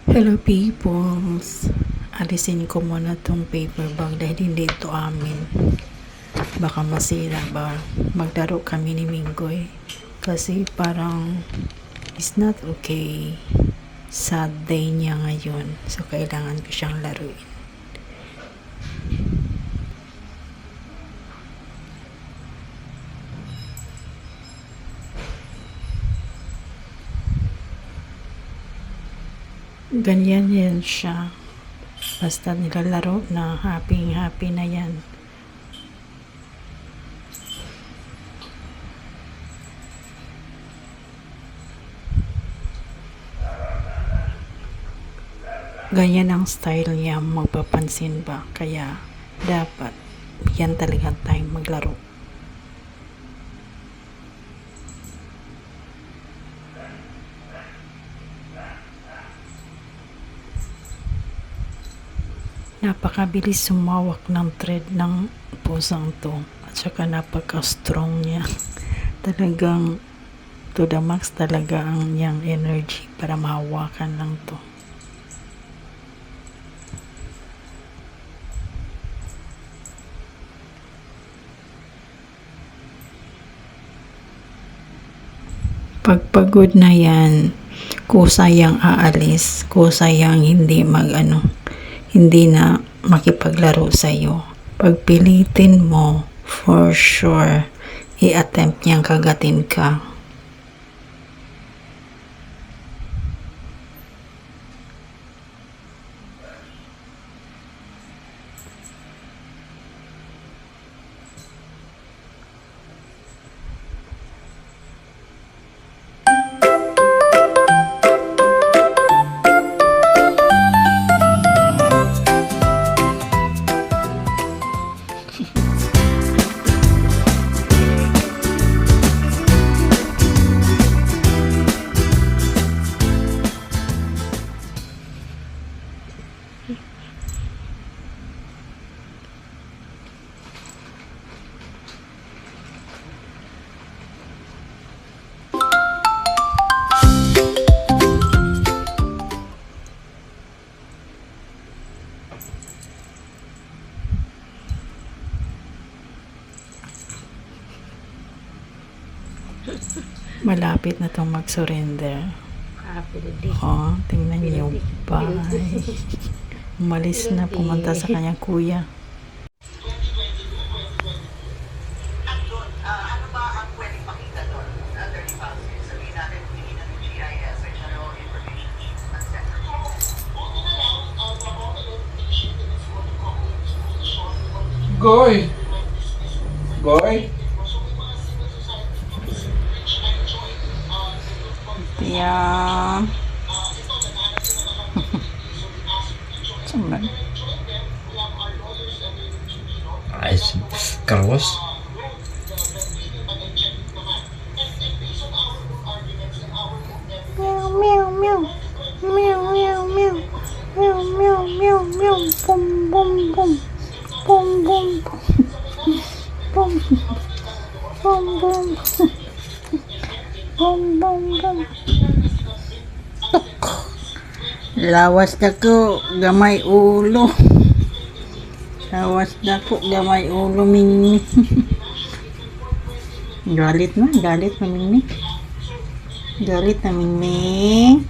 Hello peoples, alisin ko muna tong paper bag dahil hindi ito amin. Baka masira ba. Maglaro kami ni Minggoy kasi parang it's not okay. Sad day niya ngayon, so kailangan ko siyang laruin. Ganyan yan siya. Basta nilalaro na happy na yan. Ganyan ang style niya, magpapansin ba? Kaya dapat yan talaga time maglaro. Napakabilis sumawak ng thread ng pusang to at saka napaka-strong niya. Talagang to the max talaga ang niyang energy para mahawakan lang to. Pagpagod na yan, kusayang aalis, kusayang hindi hindi na makipaglaro sa'yo. Pagpilitin mo, for sure, i-attempt niyang kagatin ka. Malapit na itong mag-surrender. Oh, tingnan niyo pa. Umalis na, pumunta sa kanyang kuya. Ano ba ang pwedeng makita doon? 30,000. Sabihin natin, hindi na ng GIS or General Information Management Center. Goy! Goy! Yeah. Cuman. Ay, Carlos? Meow meow meow. Meow meow meow. Meow meow meow meow. Bum bum bum. Bum bum bum. Bum bum bum. Bum bum bum. Lawas na ko, gamay ulo. Lawas na ko, gamay ulo, Mingmi. Galit na Mingmi. Galit na, Mingmi.